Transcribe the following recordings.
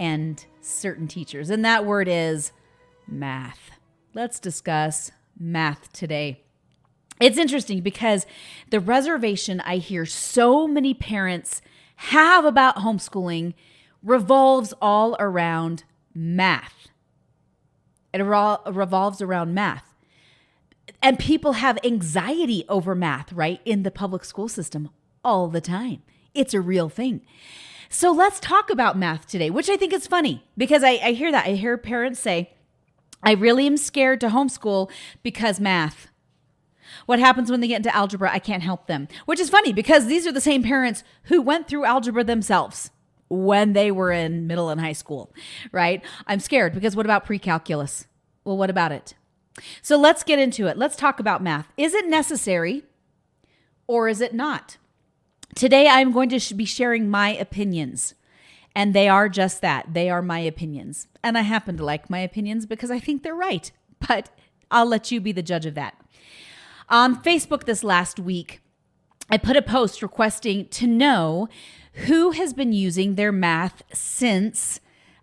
and certain teachers. And that word is math. Let's discuss math today. It's interesting because the reservation I hear so many parents have about homeschooling revolves all around math. It revolves around math. And people have anxiety over math, right, in the public school system all the time. It's a real thing. So let's talk about math today, which I think is funny because I hear that. I hear parents say, I really am scared to homeschool because math. What happens when they get into algebra? I can't help them, which is funny because these are the same parents who went through algebra themselves when they were in middle and high school, right? I'm scared because what about pre-calculus? Well, what about it? So let's get into it. Let's talk about math. Is it necessary or is it not? Today, I'm going to be sharing my opinions, and they are just that. They are my opinions. And I happen to like my opinions because I think they're right, but I'll let you be the judge of that. On Facebook this last week, I put a post requesting to know who has been using their math since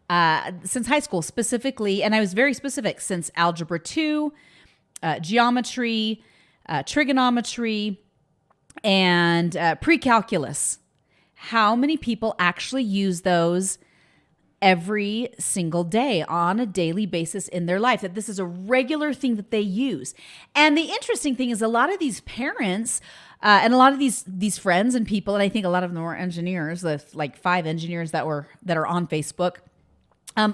high school specifically, and I was very specific, since Algebra 2, geometry, trigonometry, and pre-calculus. How many people actually use those every single day on a daily basis in their life, that this is a regular thing that they use? And the interesting thing is a lot of these parents and a lot of these friends and people, and I think a lot of them were engineers, like 5 engineers that are on Facebook,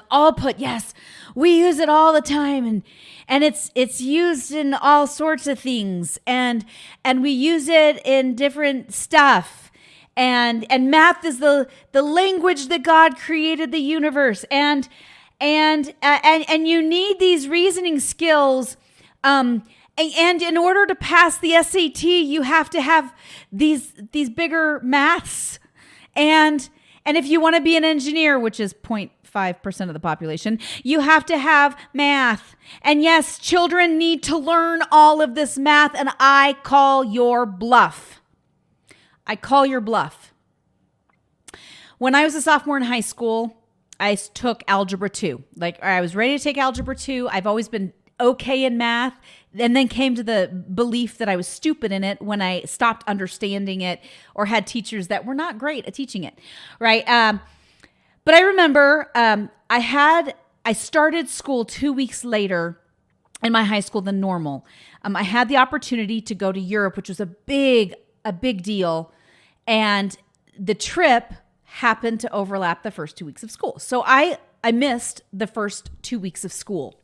all put, yes, we use it all the time, and it's used in all sorts of things, and we use it in different stuff, and math is the language that God created the universe, and you need these reasoning skills, and in order to pass the SAT, you have to have these bigger maths, and if you want to be an engineer, which is 0.5% of the population, you have to have math. And yes, children need to learn all of this math, and I call your bluff. I call your bluff. When I was a sophomore in high school, I took Algebra 2. I was ready to take Algebra 2. I've always been okay in math, and then came to the belief that I was stupid in it when I stopped understanding it or had teachers that were not great at teaching it, right? But I remember I started school 2 weeks later in my high school than normal. I had the opportunity to go to Europe, which was a big deal. And the trip happened to overlap the first 2 weeks of school. So I missed the first 2 weeks of school.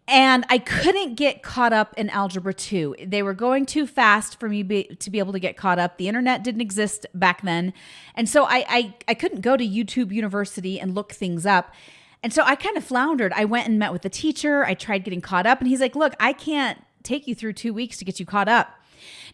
And I couldn't get caught up in Algebra 2. They were going too fast for me to be able to get caught up. The internet didn't exist back then. And so I couldn't go to YouTube University and look things up. And so I kind of floundered. I went and met with the teacher. I tried getting caught up. And he's like, look, I can't take you through 2 weeks to get you caught up.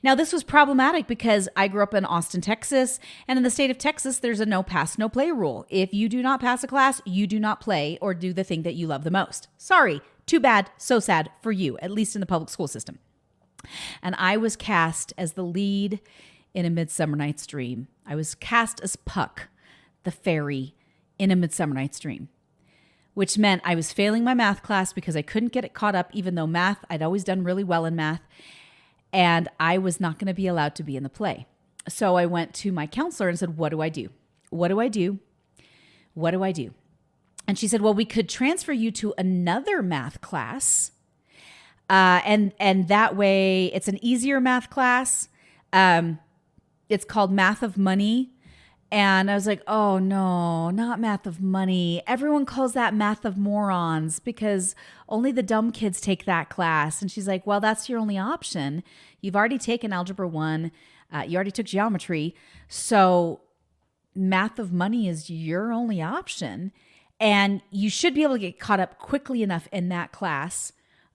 Now, this was problematic because I grew up in Austin, Texas, and in the state of Texas, there's a no pass, no play rule. If you do not pass a class, you do not play or do the thing that you love the most. Sorry, too bad, so sad for you, at least in the public school system. And I was cast as the lead in A Midsummer Night's Dream. I was cast as Puck, the fairy, in A Midsummer Night's Dream, which meant I was failing my math class because I couldn't get it caught up, even though I'd always done really well in math. And I was not going to be allowed to be in the play. So I went to my counselor and said, what do I do? What do I do? What do I do? And she said, well, we could transfer you to another math class. And that way it's an easier math class. It's called Math of Money. And I was like, oh no, not Math of Money. Everyone calls that Math of Morons because only the dumb kids take that class. And she's like, well, that's your only option. You've already taken Algebra 1. You already took geometry. So Math of Money is your only option. And you should be able to get caught up quickly enough in that class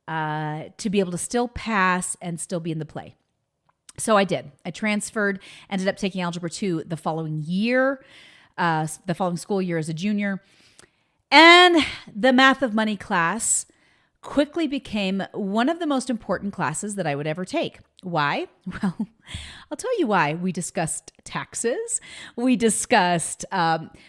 to be able to still pass and still be in the play. So I did. I transferred, ended up taking Algebra 2 the following year, the following school year as a junior. And the Math of Money class quickly became one of the most important classes that I would ever take. Why? Well, I'll tell you why. We discussed taxes. We discussed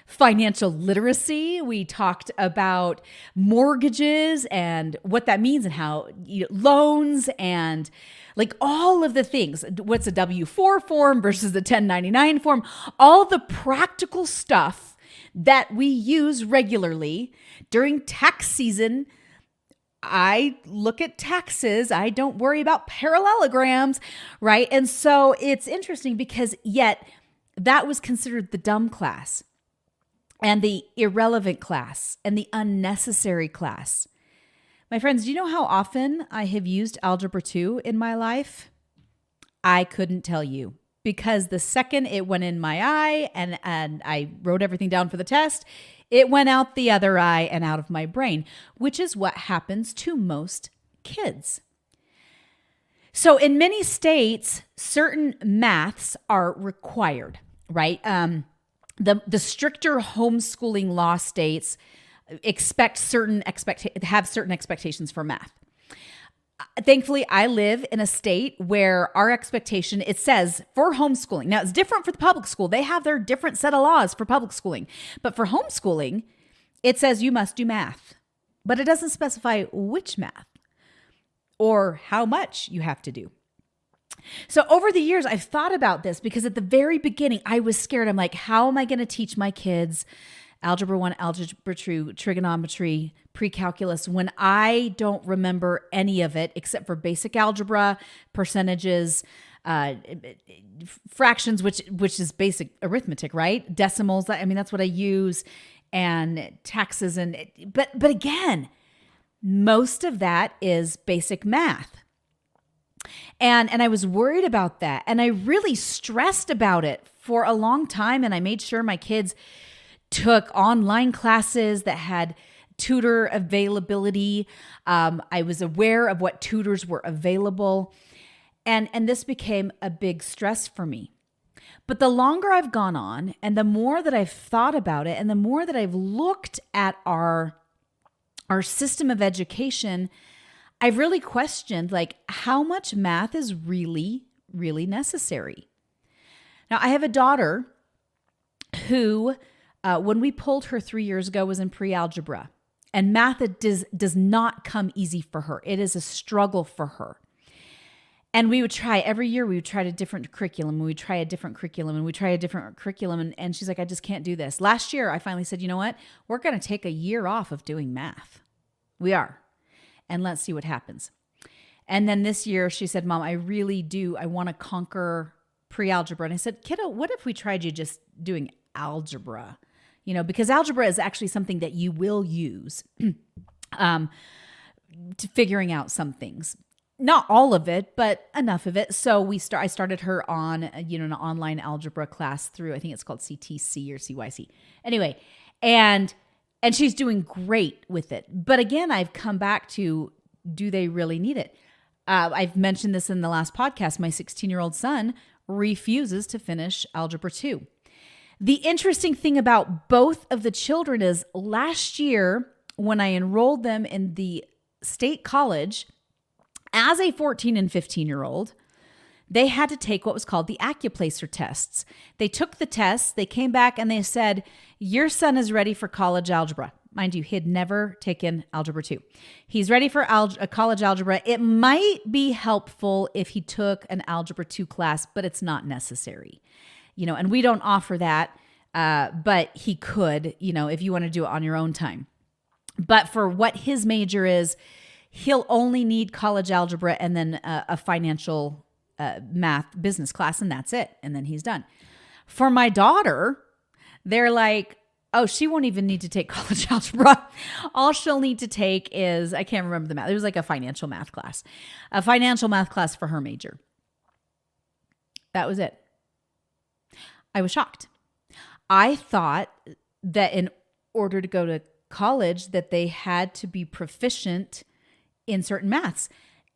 financial literacy. We talked about mortgages and what that means and how loans and like all of the things. What's a W-4 form versus the 1099 form? All the practical stuff that we use regularly during tax season. I look at taxes. I don't worry about parallelograms, right? And so it's interesting because yet that was considered the dumb class and the irrelevant class and the unnecessary class. My friends, do you know how often I have used Algebra 2 in my life? I couldn't tell you, because the second it went in my eye and I wrote everything down for the test, it went out the other eye and out of my brain, which is what happens to most kids. So in many states, certain maths are required, right? The stricter homeschooling law states have certain expectations for math. Thankfully, I live in a state where our expectation, it says for homeschooling. Now, it's different for the public school. They have their different set of laws for public schooling. But for homeschooling, it says you must do math. But it doesn't specify which math or how much you have to do. So over the years, I've thought about this because at the very beginning, I was scared. I'm like, how am I going to teach my kids Algebra 1, Algebra 2, trigonometry, pre-calculus, when I don't remember any of it except for basic algebra, percentages, fractions, which is basic arithmetic, right? Decimals, I mean, that's what I use, and taxes. But again, most of that is basic math. And I was worried about that. And I really stressed about it for a long time. And I made sure my kids took online classes that had tutor availability. I was aware of what tutors were available. And this became a big stress for me. But the longer I've gone on and the more that I've thought about it and the more that I've looked at our system of education, I've really questioned like how much math is really, really necessary. Now, I have a daughter who when we pulled her 3 years ago, was in pre-algebra. And math does not come easy for her. It is a struggle for her. And we would try, every year we would try a different curriculum. We would try a different curriculum and we try a different curriculum. And she's like, I just can't do this. Last year, I finally said, you know what? We're going to take a year off of doing math. We are. And let's see what happens. And then this year she said, Mom, I want to conquer pre-algebra. And I said, kiddo, what if we tried you just doing algebra? Because algebra is actually something that you will use to figuring out some things. Not all of it, but enough of it. So I started her on, an online algebra class through, I think it's called CTC or CYC. Anyway, and she's doing great with it. But again, I've come back to, do they really need it? I've mentioned this in the last podcast. My 16-year-old son refuses to finish Algebra 2. The interesting thing about both of the children is last year, when I enrolled them in the state college, as a 14 and 15-year-old, they had to take what was called the Accuplacer tests. They took the tests, they came back and they said, your son is ready for college algebra. Mind you, he had never taken Algebra 2. He's ready for college algebra. It might be helpful if he took an Algebra 2 class, but it's not necessary. And we don't offer that, but he could, if you want to do it on your own time. But for what his major is, he'll only need college algebra and then a financial math business class, and that's it. And then he's done. For my daughter, they're like, oh, she won't even need to take college algebra. All she'll need to take is, I can't remember the math. It was like a financial math class for her major. That was it. I was shocked. I thought that in order to go to college that they had to be proficient in certain maths.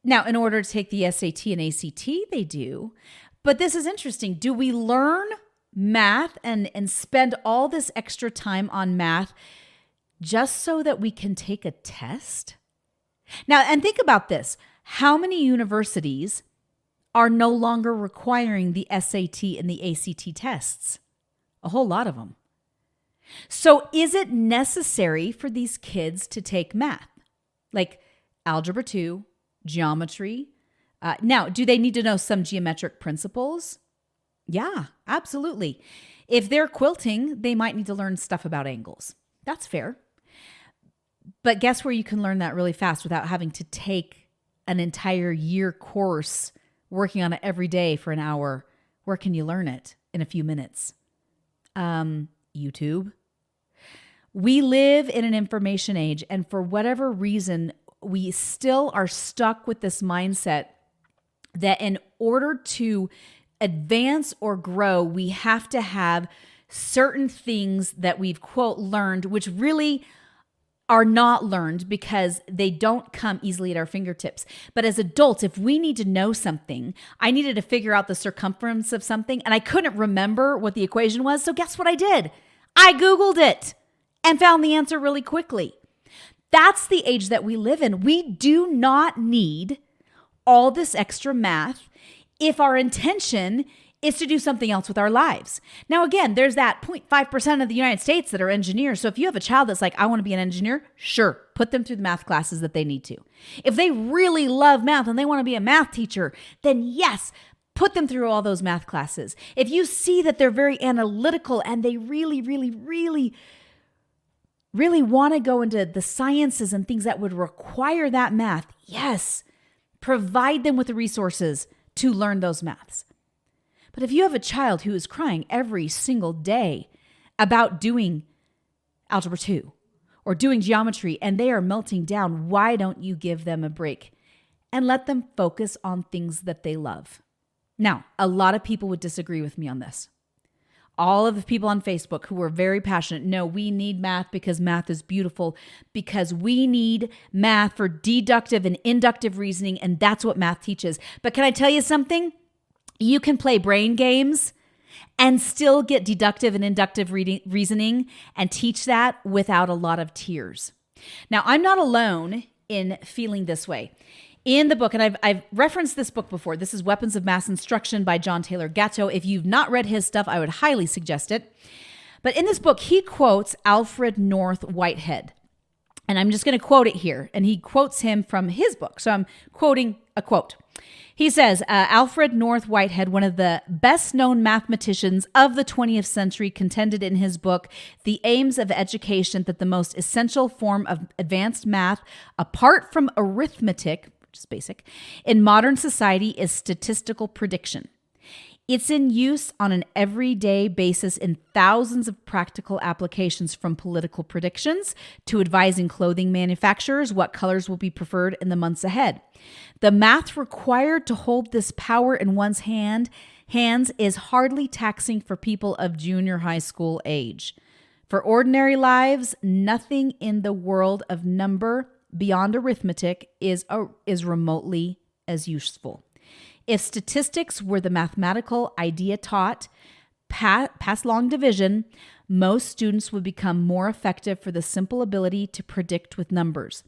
Now, in order to take the SAT and ACT, they do. But this is interesting. Do we learn math and spend all this extra time on math just so that we can take a test? Now, and think about this. How many universities are no longer requiring the SAT and the ACT tests? A whole lot of them. So is it necessary for these kids to take math? Like Algebra 2, geometry. Now, do they need to know some geometric principles? Yeah, absolutely. If they're quilting, they might need to learn stuff about angles. That's fair. But guess where you can learn that really fast without having to take an entire year course working on it every day for an hour? Where can you learn it in a few minutes? YouTube. We live in an information age, and for whatever reason, we still are stuck with this mindset that in order to advance or grow, we have to have certain things that we've, quote, learned, which really are not learned because they don't come easily at our fingertips. But as adults, if we need to know something, I needed to figure out the circumference of something, and I couldn't remember what the equation was. So guess what I did? I Googled it and found the answer really quickly. That's the age that we live in. We do not need all this extra math if our intention is to do something else with our lives. Now, again, there's that 0.5% of the United States that are engineers. So if you have a child that's like, I want to be an engineer, sure, put them through the math classes that they need to. If they really love math and they want to be a math teacher, then yes, put them through all those math classes. If you see that they're very analytical and they really want to go into the sciences and things that would require that math, yes, provide them with the resources to learn those maths. But if you have a child who is crying every single day about doing Algebra 2 or doing geometry and they are melting down, why don't you give them a break and let them focus on things that they love? Now, a lot of people would disagree with me on this. All of the people on Facebook who were very passionate, no, we need math because math is beautiful, because we need math for deductive and inductive reasoning, and that's what math teaches. But can I tell you something? You can play brain games and still get deductive and inductive reasoning and teach that without a lot of tears. Now, I'm not alone in feeling this way. In the book, and I've referenced this book before, this is Weapons of Mass Instruction by John Taylor Gatto. If you've not read his stuff, I would highly suggest it. But in this book, he quotes Alfred North Whitehead. And I'm just going to quote it here. And he quotes him from his book. So I'm quoting a quote. He says, Alfred North Whitehead, one of the best-known mathematicians of the 20th century, contended in his book, The Aims of Education, that the most essential form of advanced math, apart from arithmetic, which is basic, in modern society is statistical prediction. It's in use on an everyday basis in thousands of practical applications, from political predictions to advising clothing manufacturers what colors will be preferred in the months ahead. The math required to hold this power in one's hands is hardly taxing for people of junior high school age. For ordinary lives, nothing in the world of number beyond arithmetic is remotely as useful. If statistics were the mathematical idea taught, past long division, most students would become more effective for the simple ability to predict with numbers.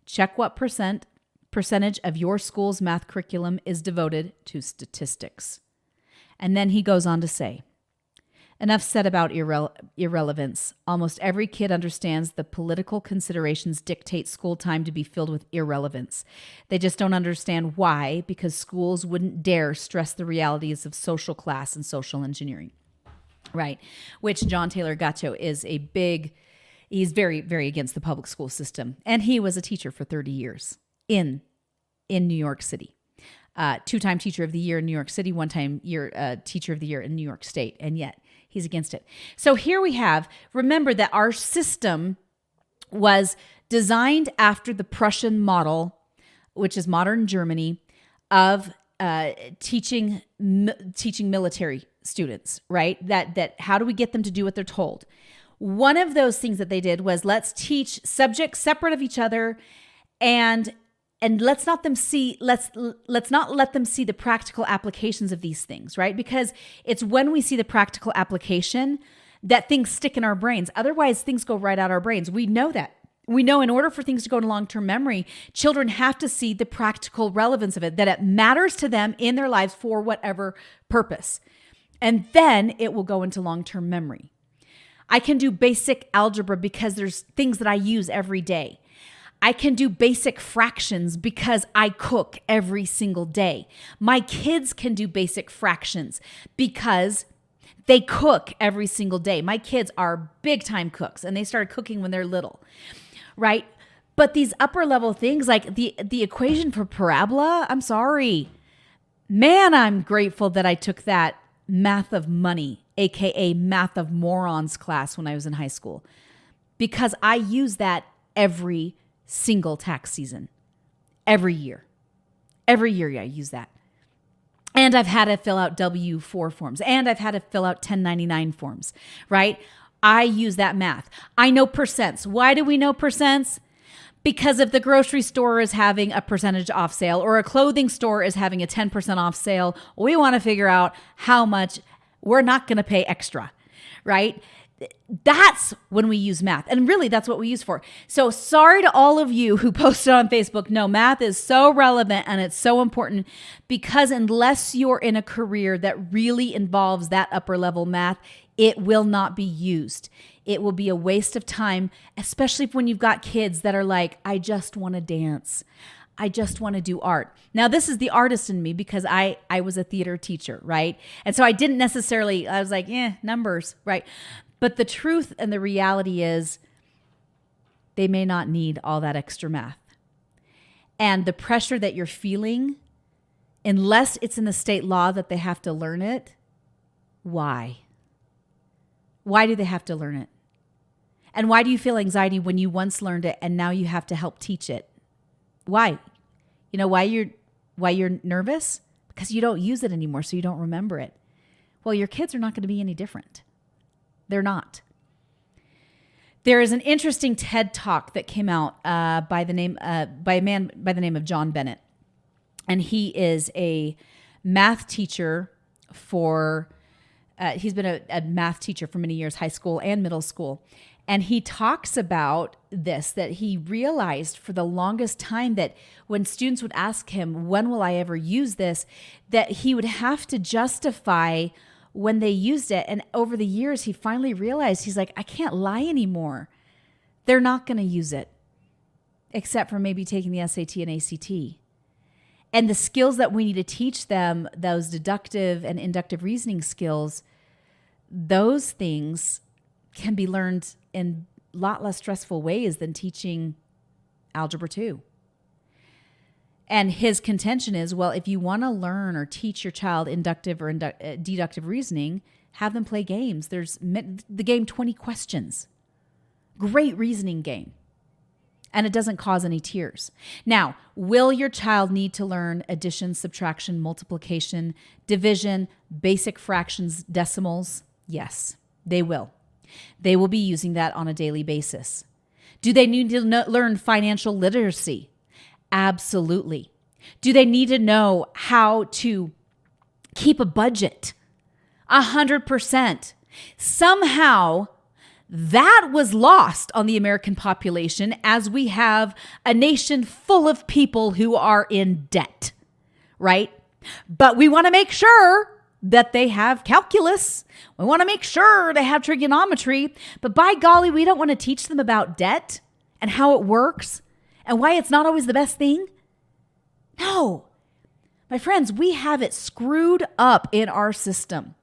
Check what percentage of your school's math curriculum is devoted to statistics. And then he goes on to say, enough said about irrelevance. Almost every kid understands the political considerations dictate school time to be filled with irrelevance. They just don't understand why, because schools wouldn't dare stress the realities of social class and social engineering, right? Which John Taylor Gatto is he's very, very against the public school system. And he was a teacher for 30 years in New York City. Two-time teacher of the year in New York City, one-time teacher of the year in New York State, and yet he's against it. So here we have, remember that our system was designed after the Prussian model, which is modern Germany, of teaching military students, right? That how do we get them to do what they're told? One of those things that they did was, let's teach subjects separate of each other, and let's not let them see the practical applications of these things, right? Because it's when we see the practical application that things stick in our brains. Otherwise, things go right out our brains. We know that. we know in order for things to go to long-term memory, children have to see the practical relevance of it, that it matters to them in their lives for whatever purpose. And then it will go into long-term memory. I can do basic algebra because there's things that I use every day. I can do basic fractions because I cook every single day. My kids can do basic fractions because they cook every single day. My kids are big time cooks, and they started cooking when they're little, right? But these upper level things like the equation for parabola, I'm sorry. Man, I'm grateful that I took that math of money, AKA math of morons class when I was in high school, because I use that every single tax season, every year. Every year I use that. And I've had to fill out W-4 forms, and I've had to fill out 1099 forms, right? I use that math. I know percents. Why do we know percents? Because if the grocery store is having a percentage off sale or a clothing store is having a 10% off sale, we want to figure out how much we're not going to pay extra, right? That's when we use math. And really, that's what we use for. So sorry to all of you who posted on Facebook. No, math is so relevant and it's so important, because unless you're in a career that really involves that upper level math, it will not be used. It will be a waste of time, especially when you've got kids that are like, I just want to dance. I just want to do art. Now, this is the artist in me because I was a theater teacher, right? And so I didn't necessarily, I was like, numbers, right? But the truth and the reality is they may not need all that extra math. And the pressure that you're feeling, unless it's in the state law that they have to learn it, why? Why do they have to learn it? And why do you feel anxiety when you once learned it and now you have to help teach it? Why? You know why you're nervous? Because you don't use it anymore, so you don't remember it. Well, your kids are not going to be any different. They're not. There is an interesting TED Talk that came out by a man by the name of John Bennett, and he is a math teacher for. He's been a math teacher for many years, high school and middle school, and he talks about this, that he realized for the longest time that when students would ask him, "When will I ever use this?" that he would have to justify when they used it. And over the years, he finally realized, he's like, I can't lie anymore. They're not going to use it, except for maybe taking the SAT and ACT. And the skills that we need to teach them, those deductive and inductive reasoning skills, those things can be learned in a lot less stressful ways than teaching Algebra 2. And his contention is, well, if you want to learn or teach your child inductive or deductive reasoning, have them play games. There's the game 20 Questions. Great reasoning game. And it doesn't cause any tears. Now, will your child need to learn addition, subtraction, multiplication, division, basic fractions, decimals? Yes, they will. They will be using that on a daily basis. Do they need to learn financial literacy? Absolutely. Do they need to know how to keep a budget? 100%. Somehow that was lost on the American population as we have a nation full of people who are in debt, right? But we want to make sure that they have calculus. We want to make sure they have trigonometry. But by golly, we don't want to teach them about debt and how it works and why it's not always the best thing. No. My friends, we have it screwed up in our system.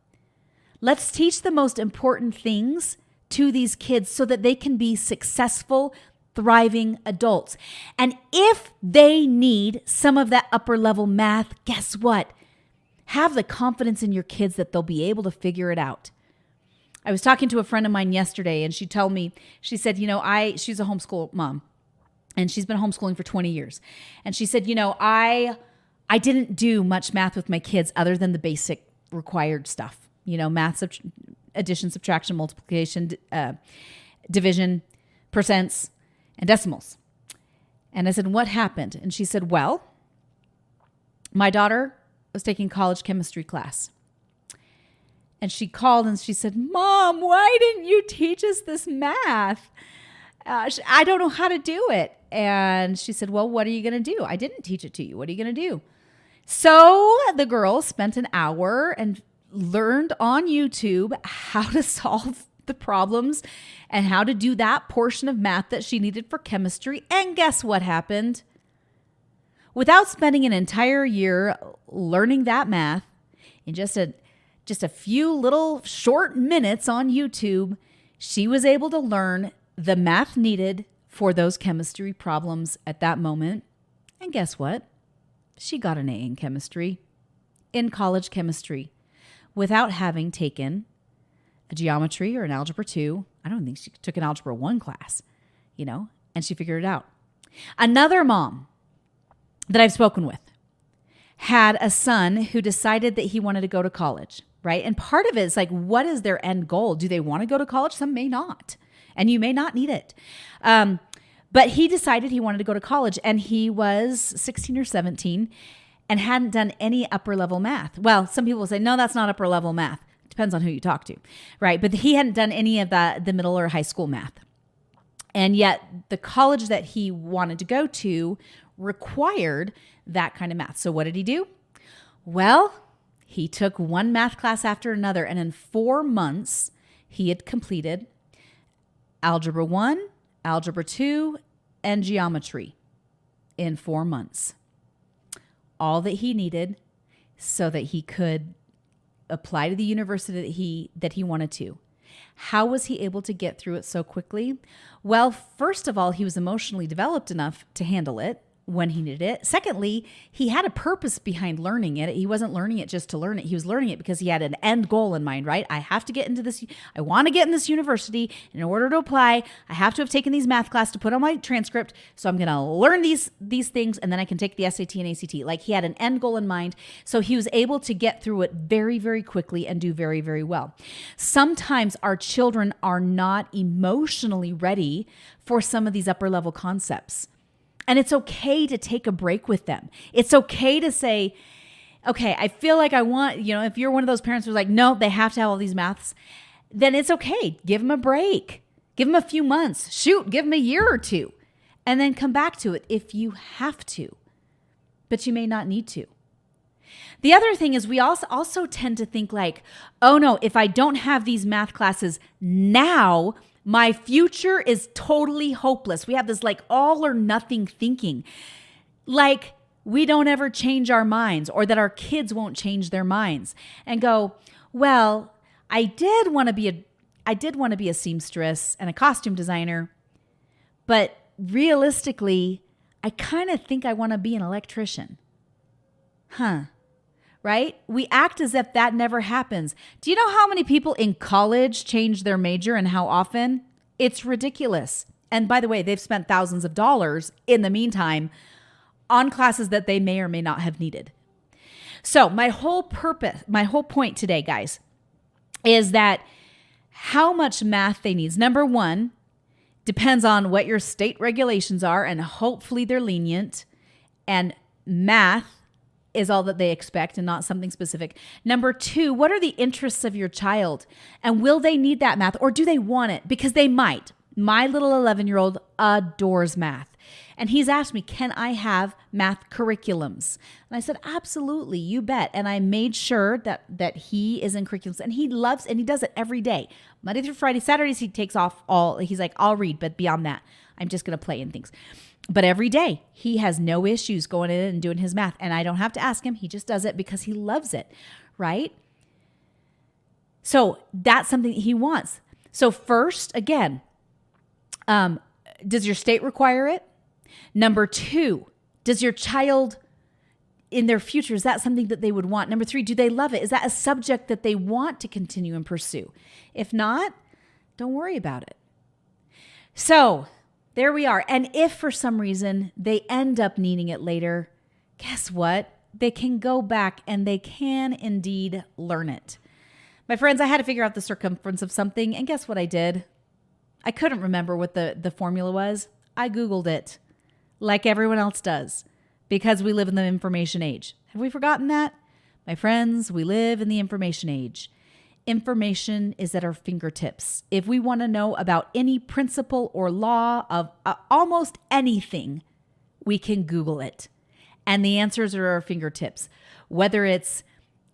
Let's teach the most important things to these kids so that they can be successful, thriving adults. And if they need some of that upper level math, guess what? Have the confidence in your kids that they'll be able to figure it out. I was talking to a friend of mine yesterday, and she told me, she said, she's a homeschool mom, and she's been homeschooling for 20 years. And she said, I didn't do much math with my kids other than the basic required stuff. Math, addition, subtraction, multiplication, division, percents, and decimals. And I said, what happened? And she said, well, my daughter was taking college chemistry class. And she called and she said, Mom, why didn't you teach us this math? I don't know how to do it. And she said, well, what are you going to do? I didn't teach it to you. What are you going to do? So the girl spent an hour and learned on YouTube how to solve the problems and how to do that portion of math that she needed for chemistry. And guess what happened? Without spending an entire year learning that math, in just a few little short minutes on YouTube, she was able to learn the math needed for those chemistry problems at that moment. And guess what? She got an A in chemistry, in college chemistry, without having taken a geometry or an algebra 2. I don't think she took an algebra 1 class, and she figured it out. Another mom that I've spoken with had a son who decided that he wanted to go to college, right? And part of it is like, what is their end goal? Do they want to go to college? Some may not, and you may not need it. But he decided he wanted to go to college, and he was 16 or 17 and hadn't done any upper level math. Well, some people will say, no, that's not upper level math. It depends on who you talk to, right? But he hadn't done any of the middle or high school math. And yet the college that he wanted to go to required that kind of math. So what did he do? Well, he took one math class after another, and in 4 months, he had completed Algebra 1, Algebra 2, and Geometry in 4 months. All that he needed so that he could apply to the university that he wanted to. How was he able to get through it so quickly? Well, first of all, he was emotionally developed enough to handle it when he needed it. Secondly, he had a purpose behind learning it. He wasn't learning it just to learn it. He was learning it because he had an end goal in mind, right? I have to get into this. I want to get in this university. In order to apply, I have to have taken these math classes to put on my transcript. So I'm going to learn these things, and then I can take the SAT and ACT. Like, he had an end goal in mind. So he was able to get through it very, very quickly and do very, very well. Sometimes our children are not emotionally ready for some of these upper level concepts. And it's okay to take a break with them. It's okay to say, okay, I feel like I want, if you're one of those parents who's like, no, they have to have all these maths, then it's okay. Give them a break. Give them a few months. Shoot, give them a year or two. And then come back to it if you have to. But you may not need to. The other thing is we also tend to think like, oh no, if I don't have these math classes now, my future is totally hopeless. We have this like all or nothing thinking. Like we don't ever change our minds, or that our kids won't change their minds and go, well, I did want to be a seamstress and a costume designer, but realistically, I kind of think I want to be an electrician. Right? We act as if that never happens. Do you know how many people in college change their major and how often? It's ridiculous. And by the way, they've spent thousands of dollars in the meantime on classes that they may or may not have needed. So my whole point today, guys, is that how much math they need. Number one, depends on what your state regulations are, and hopefully they're lenient. And math is all that they expect and not something specific. Number two, what are the interests of your child? And will they need that math, or do they want it? Because they might. My little 11-year-old adores math. And he's asked me, can I have math curriculums? And I said, absolutely, you bet. And I made sure that he is in curriculums, and he loves, and he does it every day. Monday through Friday. Saturdays, he takes off he's like, I'll read, but beyond that, I'm just going to play in things. But every day, he has no issues going in and doing his math. And I don't have to ask him. He just does it because he loves it, right? So that's something he wants. So first, again, does your state require it? Number two, does your child in their future, is that something that they would want? Number three, do they love it? Is that a subject that they want to continue and pursue? If not, don't worry about it. So there we are. And if for some reason they end up needing it later, guess what? They can go back and they can indeed learn it. My friends, I had to figure out the circumference of something. And guess what I did? I couldn't remember what the formula was. I Googled it like everyone else does, because we live in the information age. Have we forgotten that? My friends, we live in the information age. Information is at our fingertips. If we want to know about any principle or law of almost anything, we can Google it. And the answers are at our fingertips. Whether it's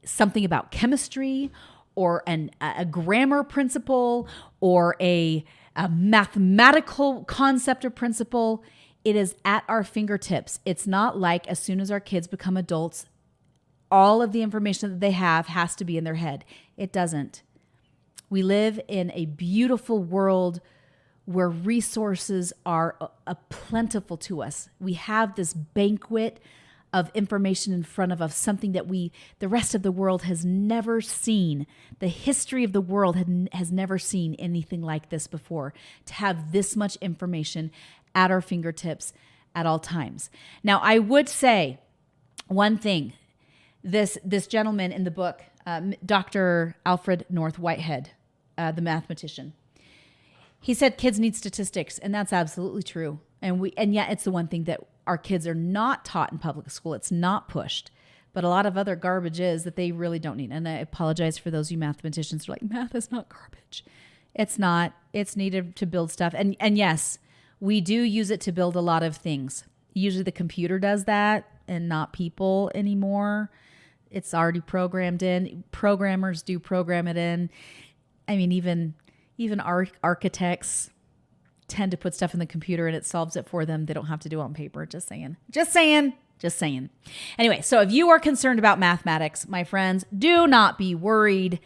something about chemistry or a grammar principle or a mathematical concept or principle, it is at our fingertips. It's not like as soon as our kids become adults, all of the information that they have has to be in their head. It doesn't. We live in a beautiful world where resources are plentiful to us. We have this banquet of information in front of us, something that the rest of the world has never seen. The history of the world has never seen anything like this before, to have this much information at our fingertips at all times. Now, I would say one thing. This gentleman in the book, Dr. Alfred Whitehead, the mathematician, he said kids need statistics, and that's absolutely true. And yet it's the one thing that our kids are not taught in public school. It's not pushed. But a lot of other garbage is that they really don't need. And I apologize for those of you mathematicians who are like, math is not garbage. It's not. It's needed to build stuff. And yes, we do use it to build a lot of things. Usually the computer does that and not people anymore. It's already programmed in. Programmers do program it in. I mean, even architects tend to put stuff in the computer and it solves it for them. They don't have to do it on paper. Just saying. Anyway, so if you are concerned about mathematics, my friends, do not be worried.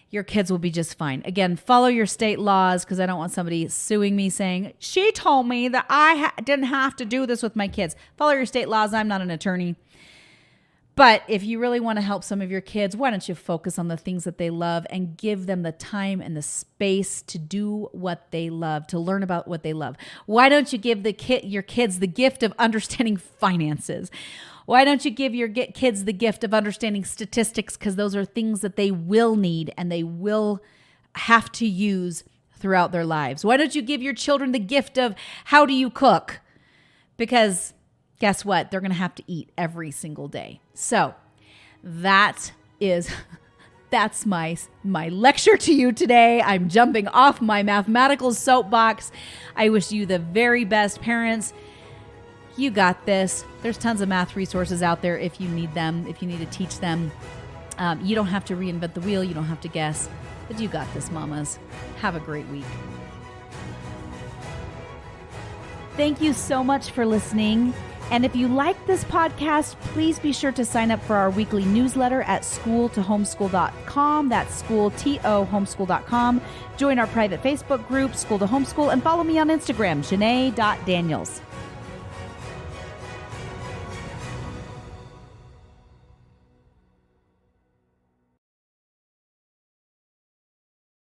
Your kids will be just fine. Again, follow your state laws, because I don't want somebody suing me saying, she told me that I didn't have to do this with my kids. Follow your state laws. I'm not an attorney. But if you really want to help some of your kids, why don't you focus on the things that they love and give them the time and the space to do what they love, to learn about what they love? Why don't you give your kids the gift of understanding finances? Why don't you give your kids the gift of understanding statistics? Because those are things that they will need and they will have to use throughout their lives. Why don't you give your children the gift of how do you cook? Because guess what? They're going to have to eat every single day. So that's my lecture to you today. I'm jumping off my mathematical soapbox. I wish you the very best, parents. You got this. There's tons of math resources out there if you need them, if you need to teach them. You don't have to reinvent the wheel. You don't have to guess. But you got this, mamas. Have a great week. Thank you so much for listening. And if you like this podcast, please be sure to sign up for our weekly newsletter at schooltohomeschool.com. That's schooltohomeschool.com. Join our private Facebook group, School to Homeschool, and follow me on Instagram, Janae.Daniels.